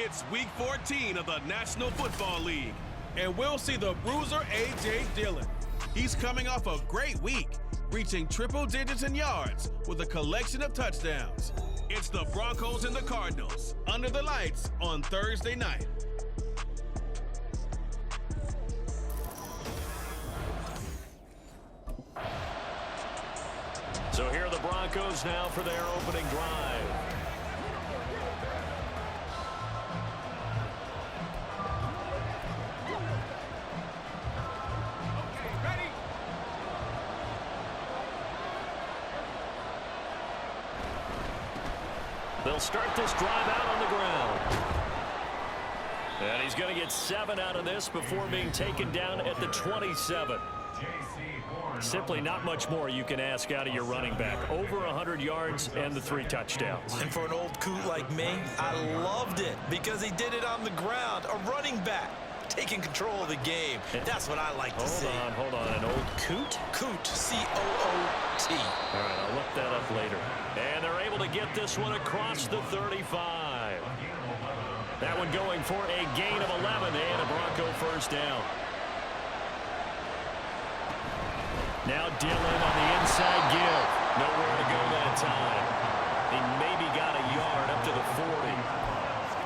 It's Week 14 of the National Football League, and we'll see the bruiser A.J. Dillon. He's coming off a great week, reaching triple digits in yards with a collection of touchdowns. It's the Broncos and the Cardinals under the lights on Thursday night. So here are the Broncos now for their opening drive. They'll start this drive out on the ground. And he's going to get 7 out of this before being taken down at the 27. Simply not much more you can ask out of your running back. Over 100 yards and the 3 touchdowns. And for an old coot like me, I loved it because he did it on the ground. A running back taking control of the game. That's what I like to see. Hold on. An old coot? Coot, C-O-O-T. All right, I'll look that up later. And they're able to get this one across the 35. That one going for a gain of 11 and a Bronco first down. Now Dillon on the inside give. Nowhere to go that time. He maybe got a yard up to the 40.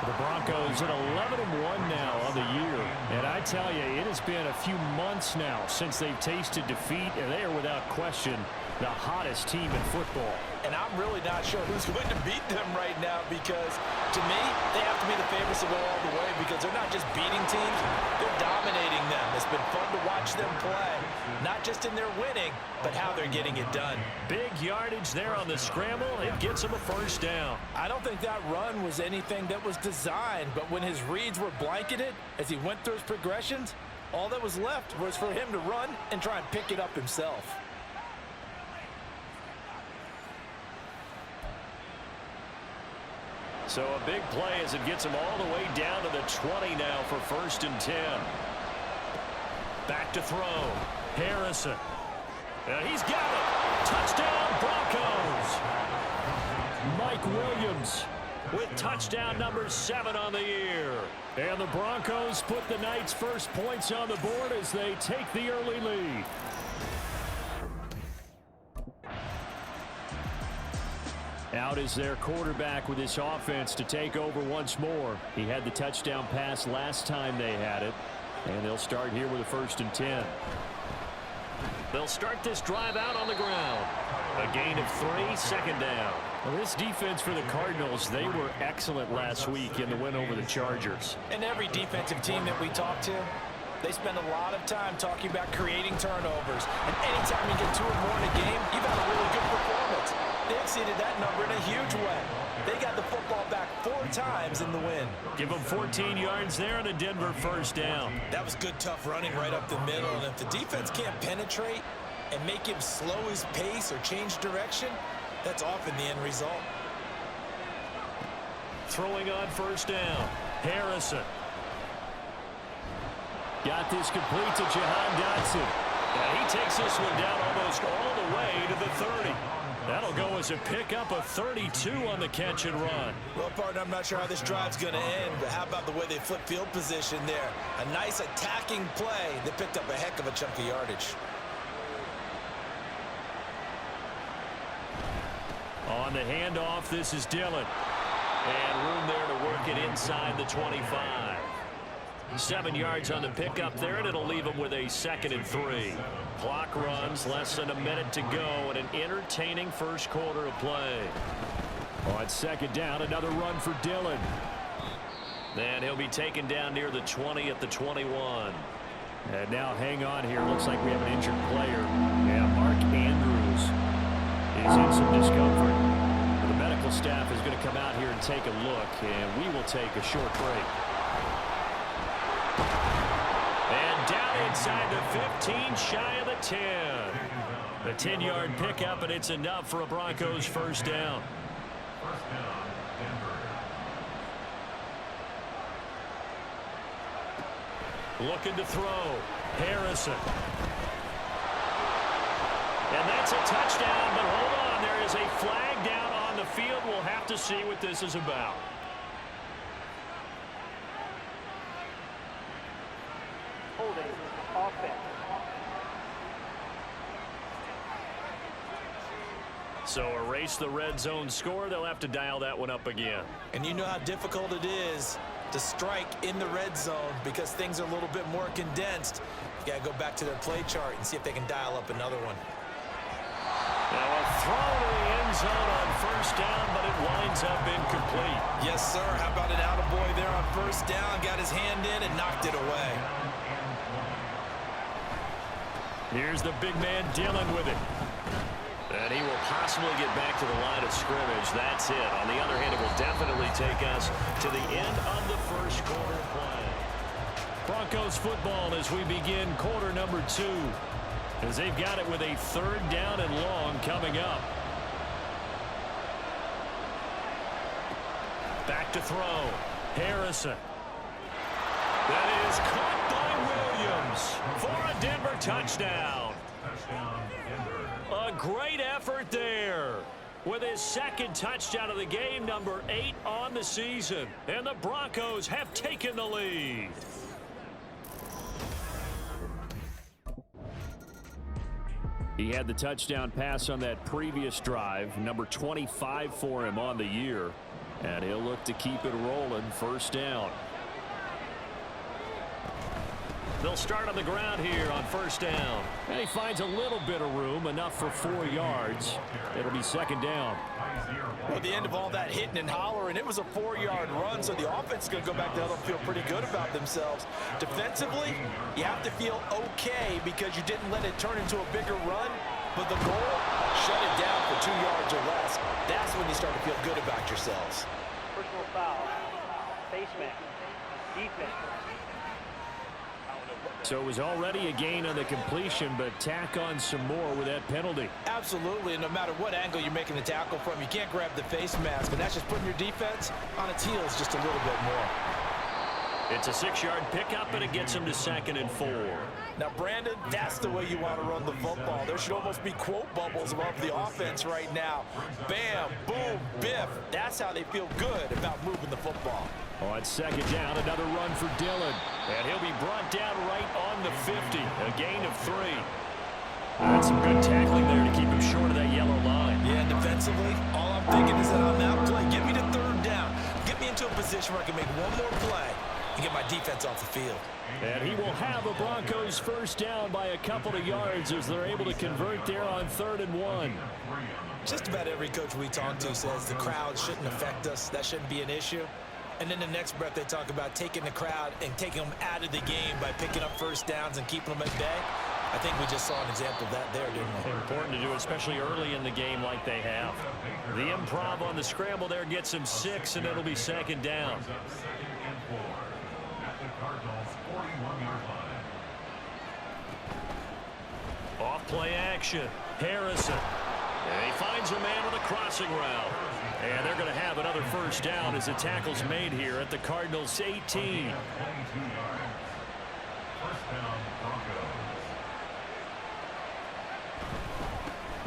The Broncos at 11-1 now on the year. And I tell you, it has been a few months now since they've tasted defeat, and they are without question the hottest team in football. And I'm really not sure who's going to beat them right now because, to me, they have to be the favorites to go all the way because they're not just beating teams, they're dominating them. It's been fun to watch them play, not just in their winning, but how they're getting it done. Big yardage there on the scramble. It gets him a first down. I don't think that run was anything that was designed, but when his reads were blanketed, as he went through his progressions, all that was left was for him to run and try and pick it up himself. So a big play as it gets him all the way down to the 20 now for 1st and 10. Back to throw. Harrison. And he's got it. Touchdown Broncos. Mike Williams with touchdown number 7 on the year. And the Broncos put the night's first points on the board as they take the early lead. Out is their quarterback with this offense to take over once more. He had the touchdown pass last time they had it. And they'll start here with a 1st and 10. They'll start this drive out on the ground. A gain of 3, 2nd down. Well, this defense for the Cardinals, they were excellent last week in the win over the Chargers. And every defensive team that we talk to, they spend a lot of time talking about creating turnovers. And anytime you get 2 or more in a game, you've had a really good performance. They exceeded that number in a huge way. They got the football back 4 times in the win. Give them 14 yards there and a Denver first down. That was good, tough running right up the middle. And if the defense can't penetrate and make him slow his pace or change direction, that's often the end result. Throwing on 1st down. Harrison. Got this complete to Jahan Dotson. And he takes this one down almost all the way to the 30. That'll go as a pickup of 32 on the catch and run. Well, partner, I'm not sure how this drive's going to end, but how about the way they flip field position there? A nice attacking play that picked up a heck of a chunk of yardage. On the handoff, this is Dillon. And room there to work it inside the 25. 7 yards on the pickup there, and it'll leave him with a 2nd and 3. Clock runs, less than a minute to go, and an entertaining first quarter of play. On 2nd down, another run for Dillon. And he'll be taken down near the 20 at the 21. And now hang on here. Looks like we have an injured player. Yeah, Mark Andrews is in some discomfort. The medical staff is going to come out here and take a look, and we will take a short break. And down inside the 15, shy of the 10. The 10-yard pickup, and it's enough for a Broncos first down. Looking to throw. Harrison. And that's a touchdown, but hold on. There is a flag down on the field. We'll have to see what this is about. holding offense. So erase the red zone score. They'll have to dial that one up again. And you know how difficult it is to strike in the red zone because things are a little bit more condensed. You got to go back to their play chart and see if they can dial up another one. Now a throw to the end zone on first down, but it winds up incomplete. Yes, sir. How about an attaboy there on first down? Got his hand in and knocked it away. Here's the big man Dillon with it. And he will possibly get back to the line of scrimmage. That's it. On the other hand, it will definitely take us to the end of the first quarter play. Broncos football as we begin quarter number 2. As they've got it with a 3rd down and long coming up. Back to throw. Harrison. That is caught by Williams for a Denver touchdown. A great effort there with his 2nd touchdown of the game, number 8 on the season. And the Broncos have taken the lead. He had the touchdown pass on that previous drive, number 25 for him on the year. And he'll look to keep it rolling, first down. They'll start on the ground here on first down. And he finds a little bit of room, enough for 4 yards. It'll be 2nd down. Well, at the end of all that hitting and hollering, it was a 4-yard run, so the offense is going to go back there. They'll feel pretty good about themselves. Defensively, you have to feel okay because you didn't let it turn into a bigger run. But the goal, shut it down for 2 yards or less. That's when you start to feel good about yourselves. Personal foul, face mask, defense. So it was already a gain on the completion, but tack on some more with that penalty. Absolutely, and no matter what angle you're making the tackle from, you can't grab the face mask, and that's just putting your defense on its heels just a little bit more. It's a 6-yard pickup, and it gets him to 2nd and 4. Now, Brandon, that's the way you want to run the football. There should almost be quote bubbles above the offense right now. Bam, boom, biff. That's how they feel good about moving the football. On 2nd down, another run for Dillon. And he'll be brought down right on the 50. A gain of 3. That's some good tackling there to keep him short of that yellow line. Yeah, defensively, all I'm thinking is that on that play, get me to 3rd down. Get me into a position where I can make one more play and get my defense off the field. And he will have a Broncos first down by a couple of yards as they're able to convert there on 3rd and 1. Just about every coach we talk to says the crowd shouldn't affect us. That shouldn't be an issue. And then the next breath they talk about taking the crowd and taking them out of the game by picking up first downs and keeping them at bay. I think we just saw an example of that there, didn't we? Important to do, especially early in the game like they have. The improv on the scramble there gets him 6, and it'll be 2nd down. Off play action. Harrison. And he finds a man with a crossing route. And they're going to have another first down as the tackle's made here at the Cardinals' 18.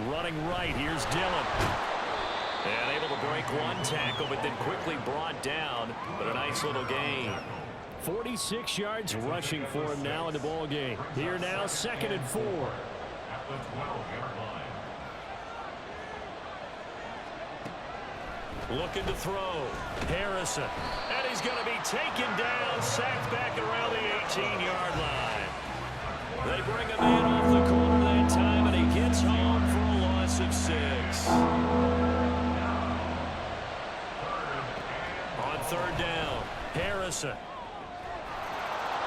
Running right, here's Dillon. And able to break one tackle, but then quickly brought down. But a nice little gain. 46 yards rushing for him now in the ball game. Here now, 2nd and 4. Looking to throw. Harrison. And he's going to be taken down, sacked back around the 18-yard line. They bring him in off the corner that time, and he gets home for a loss of 6. On 3rd down, Harrison.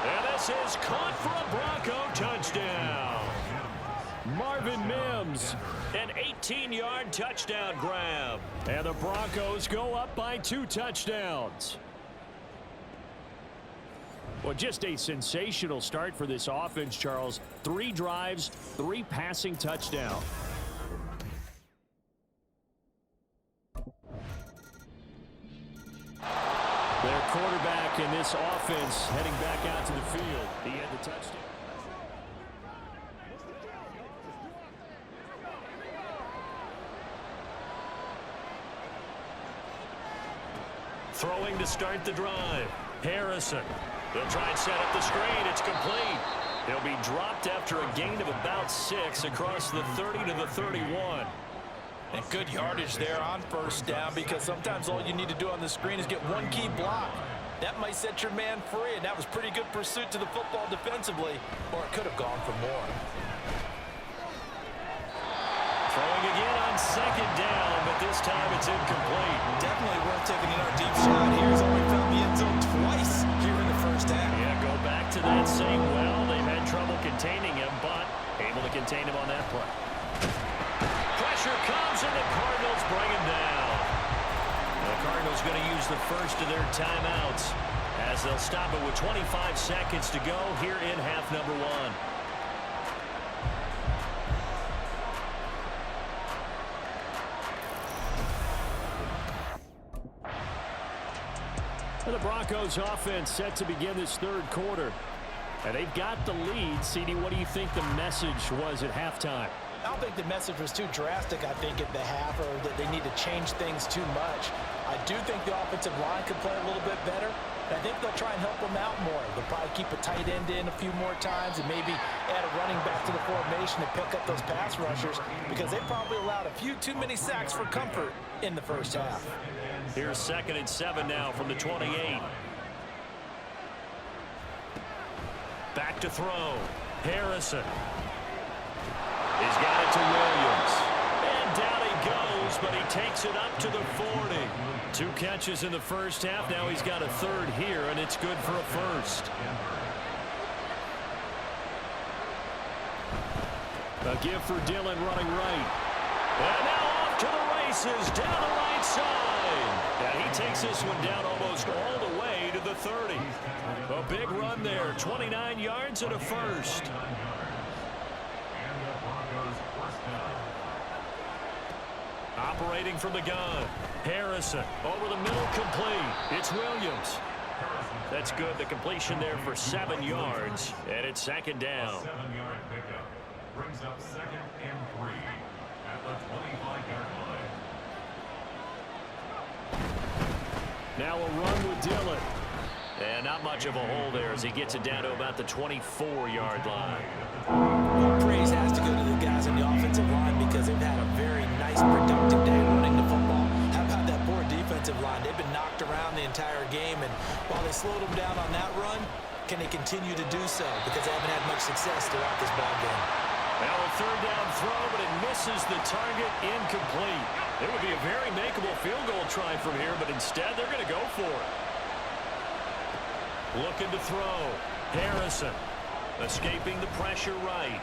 And this is caught for a Bronco touchdown. Marvin Mims, an 18-yard touchdown grab. And the Broncos go up by 2 touchdowns. Well, just a sensational start for this offense, Charles. 3 drives, 3 passing touchdowns. Their quarterback in this offense heading back out to the field. He had the touchdown. Throwing to start the drive. Harrison. They'll try and set up the screen. It's complete. He'll be dropped after a gain of about 6 across the 30 to the 31. And good yardage there on first down, because sometimes all you need to do on the screen is get one key block. That might set your man free, and that was pretty good pursuit to the football defensively, or it could have gone for more. Throwing again on second down, but this time it's incomplete. Definitely worth taking another deep shot here. He's already found the end zone twice here in the first half. Yeah, go back to that same well. They've had trouble containing him, but able to contain him on that play. Pressure comes, and the Cardinals bring him down. The Cardinals going to use the first of their timeouts as they'll stop it with 25 seconds to go here in half number 1. The Broncos offense set to begin this third quarter. And they've got the lead. CD, what do you think the message was at halftime? I don't think the message was too drastic, I think, at the half, or that they need to change things too much. I do think the offensive line could play a little bit better. And I think they'll try and help them out more. They'll probably keep a tight end in a few more times and maybe add a running back to the formation to pick up those pass rushers, because they probably allowed a few too many sacks for comfort in the first half. Here's 2nd and 7 now from the 28. Back to throw. Harrison. He's got it to Williams. And down he goes, but he takes it up to the 40. 2 catches in the first half. Now he's got a third here, and it's good for a first. A give for Dillon running right. And now off to the races down the right side. And he takes this one down almost all the way to the 30. A big run there, 29 yards and a first. Operating from the gun. Harrison over the middle, complete. It's Williams. That's good. The completion there for 7 yards. And it's 2nd down. 7-yard pickup brings up 2nd and 3 at the 25-yard line. Now a run with Dillon. And not much of a hole there as he gets it down to about the 24-yard line. Well, praise has to go to the guys on the offensive line, because they've had a very nice, productive day running the football. How about that poor defensive line? They've been knocked around the entire game, and while they slowed them down on that run, can they continue to do so? Because they haven't had much success throughout this ball game. Now a 3rd down throw, but it misses the target, incomplete. It would be a very makeable field goal try from here, but instead they're going to go for it. Looking to throw. Harrison escaping the pressure right.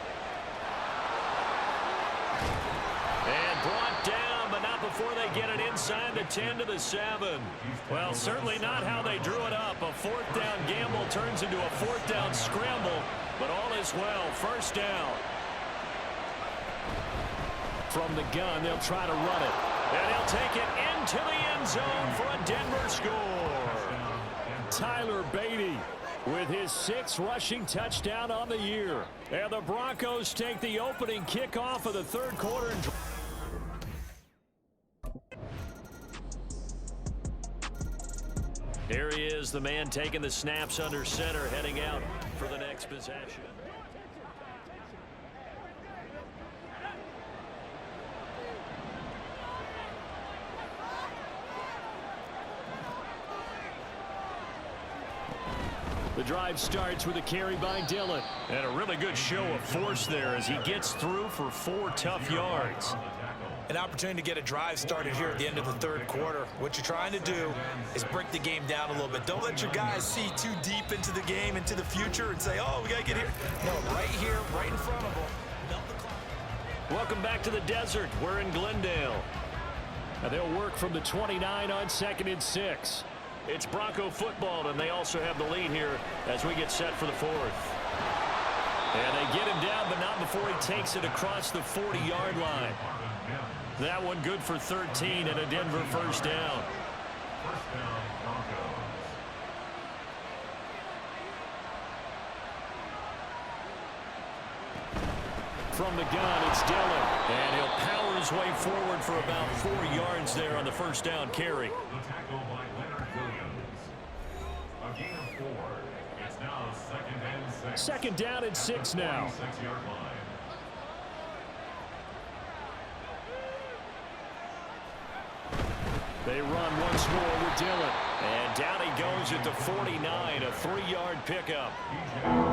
And brought down, but not before they get it inside the 10 to the 7. Well, certainly not how they drew it up. A 4th down gamble turns into a 4th down scramble, but all is well. First down. From the gun, they'll try to run it. And he'll take it into the end zone for a Denver score. Tyler Beatty with his 6th rushing touchdown on the year. And the Broncos take the opening kickoff of the third quarter. Here he is, the man taking the snaps under center, heading out for the next possession. The drive starts with a carry by Dillon. And a really good show of force there as he gets through for 4 tough yards. An opportunity to get a drive started here at the end of the third quarter. What you're trying to do is break the game down a little bit. Don't let your guys see too deep into the game, into the future, and say, oh, we got to get here. No, right here, right in front of them. Melt the clock. Welcome back to the desert. We're in Glendale. Now they'll work from the 29 on 2nd and 6. It's Bronco football, and they also have the lead here as we get set for the 4th. And they get him down, but not before he takes it across the 40-yard line. That one good for 13 and a Denver first down. From the gun, it's Dillon. And he'll power his way forward for about 4 yards there on the first down carry. The tackle by Leonard Williams. A gain of 4. It's now 2nd and 6. Second down and 6 now. 26-yard line. They run once more with Dillon. And down he goes at the 49, a 3-yard pickup.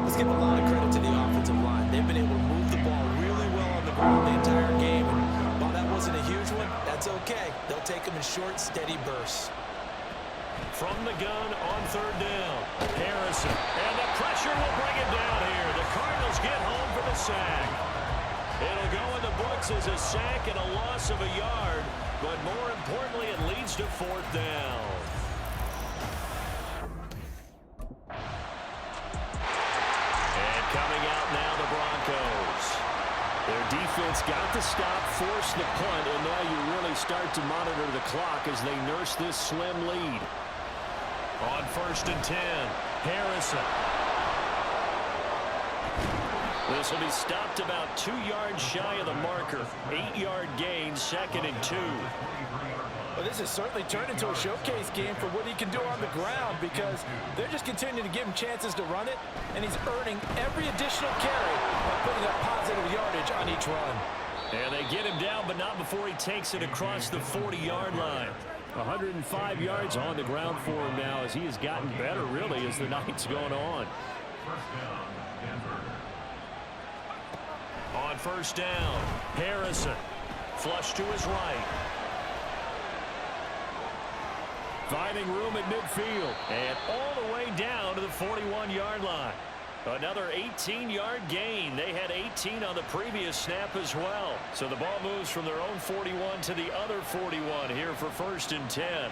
Let's give a lot of credit to the offensive line. They've been able to move the ball really well on the ground the entire game. And while that wasn't a huge one, that's okay. They'll take them in short, steady bursts. From the gun on third down, Harrison. And the pressure will bring him down here. The Cardinals get home for the sack. It'll go in the books as a sack and a loss of a yard. But more importantly, it leads to fourth down. And coming out now, the Broncos. Their defense got the stop, forced the punt, and now you really start to monitor the clock as they nurse this slim lead. On 1st and 10, Harrison. This will be stopped about 2 yards shy of the marker. 8-yard gain, 2nd and 2. Well, this has certainly turned into a showcase game for what he can do on the ground because they're just continuing to give him chances to run it, and he's earning every additional carry by putting up positive yardage on each run. And they get him down, but not before he takes it across the 40-yard line. 105 yards on the ground for him now as he has gotten better, really, as the night's going on. First down, Denver. On 1st down, Harrison. Flush to his right. Finding room at midfield. And all the way down to the 41-yard line. Another 18-yard gain. They had 18 on the previous snap as well. So the ball moves from their own 41 to the other 41 here for 1st and 10.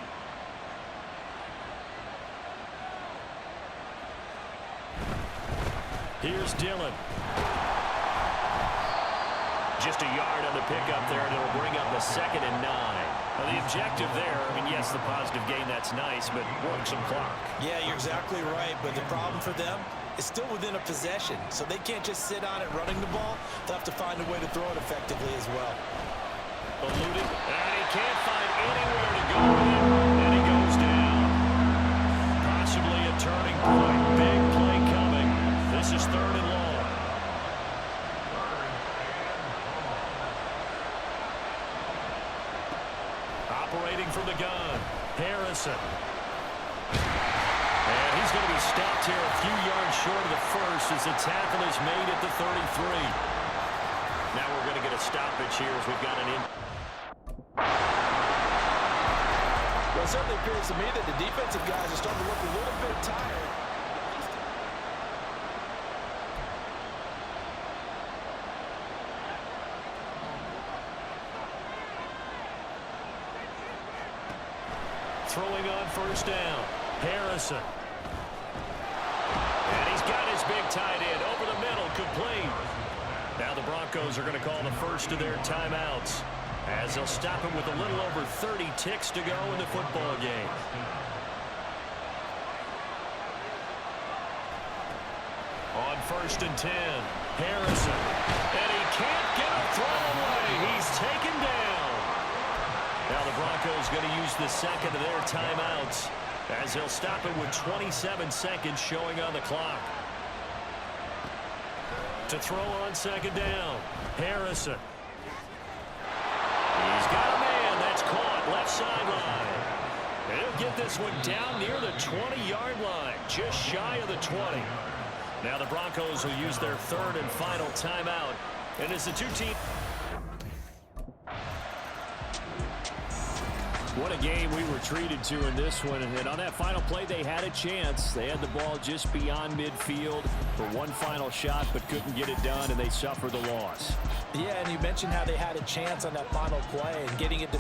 Here's Dillon. Just a yard on the pickup there, and it'll bring up a 2nd and 9. Now, the objective there, I mean, yes, the positive gain, that's nice, but work some clock. Yeah, you're exactly right, but the problem for them is still within a possession, so they can't just sit on it running the ball. They'll have to find a way to throw it effectively as well. Eluding, and he can't find anywhere to go with it, and he goes down. Possibly a turning point. Big play coming. This is 3rd and long. Operating from the gun, Harrison. And he's going to be stopped here a few yards short of the first as the tackle is made at the 33. Now we're going to get a stoppage here as we've got an in. Well, it certainly appears to me that the defensive guys are starting to look a little bit tired. Throwing on 1st down, Harrison. And he's got his big tight end over the middle, complete. Now the Broncos are going to call the first of their timeouts as they'll stop him with a little over 30 ticks to go in the football game. On 1st and 10, Harrison. And he can't get a throw away. He's taken down. Now the Broncos going to use the 2nd of their timeouts as they'll stop it with 27 seconds showing on the clock. To throw on 2nd down, Harrison. He's got a man that's caught left sideline. And he'll get this one down near the 20-yard line, just shy of the 20. Now the Broncos will use their 3rd and final timeout. And it's the two-team. What a game we were treated to in this one. And on that final play, they had a chance. They had the ball just beyond midfield for one final shot, but couldn't get it done, and they suffered the loss. Yeah, and you mentioned how they had a chance on that final play and getting it to